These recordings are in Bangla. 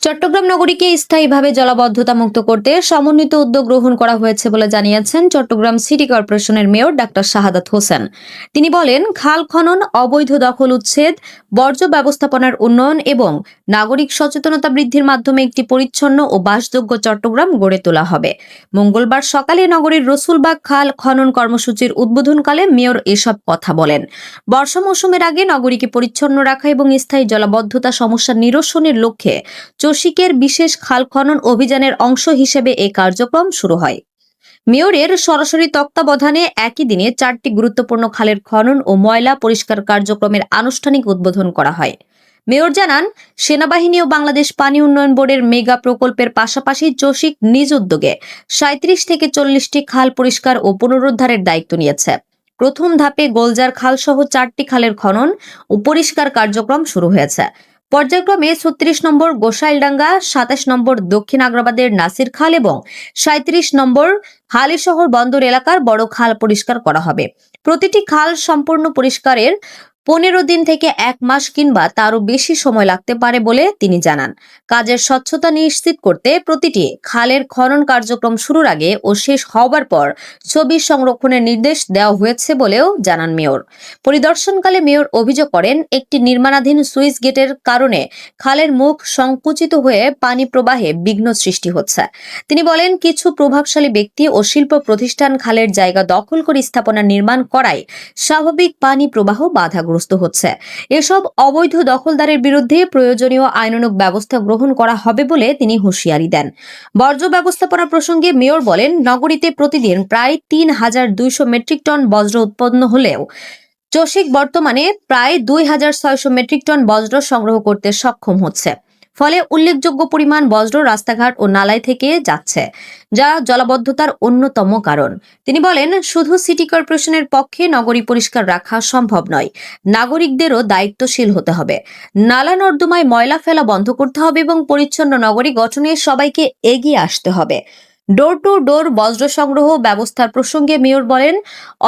চট্টগ্রাম নগরীকে স্থায়ীভাবে জলাবদ্ধতা মুক্ত করতে সমন্বিত উদ্যোগ গ্রহণ করা হয়েছে বলে জানিয়েছেন চট্টগ্রাম সিটি কর্পোরেশনের মেয়র ডাক্তার শাহাদাত হোসেন। তিনি বলেন, খাল খনন, অবৈধ দখল উচ্ছেদ, বর্জ্য ব্যবস্থাপনার উন্নয়ন এবং নাগরিক সচেতনতা বৃদ্ধির মাধ্যমে একটি পরিচ্ছন্ন ও বাসযোগ্য চট্টগ্রাম গড়ে তোলা হবে। মঙ্গলবার সকালে নগরীর রসুলবাগ খাল খনন কর্মসূচির উদ্বোধনকালে মেয়র এসব কথা বলেন। বর্ষা মৌসুমের আগে নগরীকে পরিচ্ছন্ন রাখা এবং স্থায়ী জলাবদ্ধতা সমস্যা নিরসনের লক্ষ্যে চসিকের বিশেষ খাল খনন অভিযানের অংশ হিসেবে এই কার্যক্রম শুরু হয়। মেয়রের সরাসরি তত্ত্বাবধানে একই দিনে 4টি গুরুত্বপূর্ণ খালের খনন ও ময়লা পরিষ্কার কার্যক্রমের আনুষ্ঠানিক উদ্বোধন করা হয়। মেয়র জানান, সেনাবাহিনী ও বাংলাদেশ পানি উন্নয়ন বোর্ডের মেগা প্রকল্পের পাশাপাশি চসিক নিজ উদ্যোগে 37 থেকে 40টি খাল পরিষ্কার ও পুনরুদ্ধারের দায়িত্ব নিয়েছে। প্রথম ধাপে গোলজার খাল সহ 4টি খালের খনন ও পরিষ্কার কার্যক্রম শুরু হয়েছে। পর্যায়ক্রমে 36 নম্বর গোসাইলডাঙ্গা, 27 নম্বর দক্ষিণ আগ্রাবাদের নাসির খাল এবং 37 নম্বর হালিশহর বন্দর এলাকার বড় খাল পরিষ্কার করা হবে। প্রতিটি খাল সম্পূর্ণ পরিষ্কারের 15 দিন থেকে 1 মাস কিংবা তারও বেশি সময় লাগতে পারে বলে তিনি জানান। কাজের স্বচ্ছতা নিশ্চিত করতে প্রতিটি খালের খনন কার্যক্রম শুরুর আগে ও শেষ হবার পর ছবি সংরক্ষণের নির্দেশ দেওয়া হয়েছে বলেও জানান মেয়র। পরিদর্শনকালে মেয়র অভিযোগ করেন, একটি নির্মাণাধীন সুইচ গেটের কারণে খালের মুখ সংকুচিত হয়ে পানি প্রবাহে বিঘ্ন সৃষ্টি হচ্ছে। তিনি বলেন, কিছু প্রভাবশালী ব্যক্তি ও শিল্প প্রতিষ্ঠান খালের জায়গা দখল করে স্থাপনা নির্মাণ করায় স্বাভাবিক পানি প্রবাহ বাধাগ্রস্ত হচ্ছে। এসব অবৈধ দখলদারের বিরুদ্ধে প্রয়োজনীয় আইনানুগ ব্যবস্থা গ্রহণ করা হবে বলে তিনি হুঁশিয়ারি দেন। বর্জ্য ব্যবস্থাপনা প্রসঙ্গে মেয়র বলেন, নগরীতে প্রতিদিন প্রায় 3200 মেট্রিক টন বজ্র উৎপন্ন হলেও চসিক বর্তমানে প্রায় 2600 মেট্রিক টন বজ্র সংগ্রহ করতে সক্ষম হচ্ছে। ফলে উল্লেখযোগ্য পরিমাণ বজ্র রাস্তাঘাট ও নালায় থেকে যাচ্ছে, যা জলাবদ্ধতার অন্যতম কারণ। তিনি বলেন, শুধু সিটি কর্পোরেশনের পক্ষে নগরী পরিষ্কার রাখা সম্ভব নয়, নাগরিকদেরও দায়িত্বশীল হতে হবে। নালা নর্দমায় ময়লা ফেলা বন্ধ করতে হবে এবং পরিচ্ছন্ন নগরী গঠনে সবাইকে এগিয়ে আসতে হবে। ডোর টু ডোর বজ্র সংগ্রহ ব্যবস্থার প্রসঙ্গে মেয়র বলেন,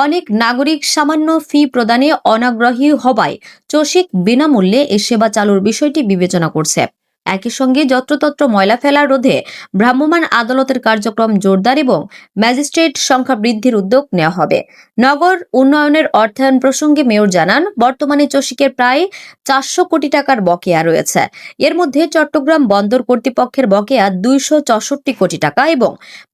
অনেক নাগরিক সামান্য ফি প্রদানে অনাগ্রহী হওয়ায় চসিক বিনামূল্যে এ সেবা চালুর বিষয়টি বিবেচনা করছে। একই সঙ্গে যত্রতত্র ময়লা ফেলা রোধে ভ্রাম্যমাণ আদালতের কার্যক্রম জোরদার এবং ম্যাজিস্ট্রেট সংখ্যা বৃদ্ধির উদ্যোগ নেওয়া হবে। নগর উন্নয়নের অর্থায়ন প্রসঙ্গে মেয়র জানান, বর্তমানে চসিকের প্রায় 400 কোটি টাকার বকেয়া রয়েছে। এর মধ্যে চট্টগ্রাম বন্দর কর্তৃপক্ষের বকেয়া 264 কোটি টাকা এবং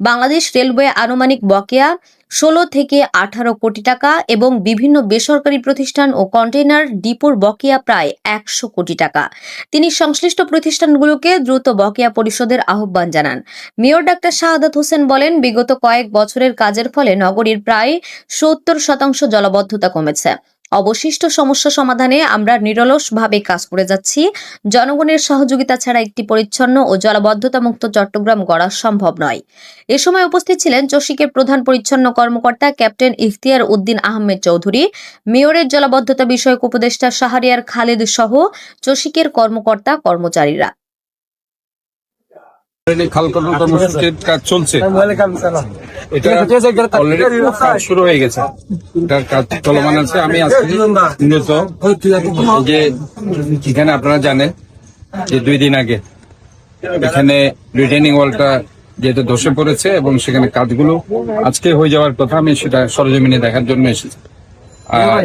বাংলাদেশ রেলওয়ে আনুমানিক বকেয়া 16 থেকে 18 কোটি টাকা এবং বিভিন্ন বেসরকারি প্রতিষ্ঠান ও কন্টেইনার ডিপোর বকেয়া প্রায় 100 কোটি টাকা। তিনি সংশ্লিষ্ট প্রতিষ্ঠানগুলোকে দ্রুত বকেয়া পরিশোধের আহ্বান জানান। মেয়র ডাক্তার শাহাদাত হোসেন বলেন, বিগত কয়েক বছরের কাজের ফলে নগরীর প্রায় 70% জলাবদ্ধতা কমেছে। অবশিষ্ট সমস্যা সমাধানে আমরা নিরলসভাবে কাজ করে যাচ্ছি। জনগণের সহযোগিতা ছাড়া একটি পরিচ্ছন্ন ও জলাবদ্ধতা মুক্ত চট্টগ্রাম গড়া সম্ভব নয়। এ সময় উপস্থিত ছিলেন চসিকের প্রধান পরিচ্ছন্ন কর্মকর্তা ক্যাপ্টেন ইখতিয়ার উদ্দিন আহমেদ চৌধুরী, মেয়রের জলাবদ্ধতা বিষয়ক উপদেষ্টা শাহরিয়ার খালেদ সহ চসিকের কর্মকর্তা কর্মচারীরা। খাল খনন কর্মসূচির কাজ চলছে, এটা অলরেডি কাজ শুরু হয়ে গেছে, এটার কাজ চলমান আছে। আমি আজকে মূলত যে এখানে আপনারা জানেন যে 2 দিন আগে এখানে রিটেনিং ওয়ালটা যেহেতু ধসে পড়েছে এবং সেখানে কাজগুলো আজকে হয়ে যাওয়ার কথা, আমি সেটা সরজমিনে দেখার জন্য এসেছি।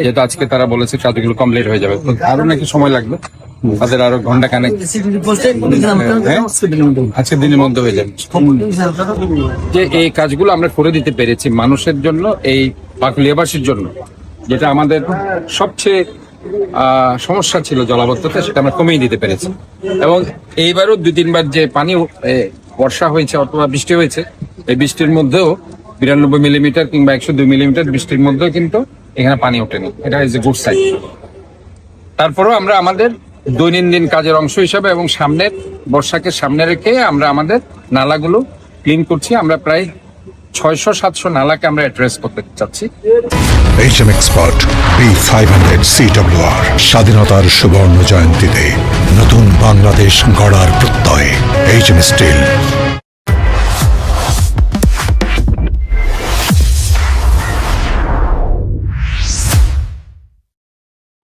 যেহেতু আজকে তারা বলেছে কাজগুলো কমপ্লিট হয়ে যাবে, আরো নাকি সময় লাগবে, তাদের আরো ঘন্টা খানেক আজকের দিনের মধ্যে হয়ে যাবে। যে এই কাজগুলো আমরা করে দিতে পেরেছি মানুষের জন্য, এই পাকুলিয়াবাসীর জন্য, যেটা আমাদের সবচেয়ে সমস্যা ছিল জলাবদ্ধতা, সেটা আমরা কমিয়ে দিতে পেরেছি। এবং এইবারও 2-3 বার যে পানি বর্ষা হয়েছে অথবা বৃষ্টি হয়েছে, এই বৃষ্টির মধ্যেও 92 মিলিমিটার কিংবা 102 মিলিমিটার বৃষ্টির মধ্যেও কিন্তু এখানে পানি ওঠেনি। এটা ইজ এ গুড সাইন। তারপরেও আমরা আমাদের দৈনন্দিন কাজের অংশ হিসাবে এবং সামনের বর্ষাকে সামনে রেখে আমরা আমাদের নালাগুলো ক্লিন করছি। আমরা প্রায় 600-700 নালাকে আমরা অ্যাড্রেস করতে চাচ্ছি। HM Expert B500 CWR স্বাধীনতার সুবর্ণ জয়ন্তীতে নতুন বাংলাদেশ গড়ার প্রত্যয়। HM Steel।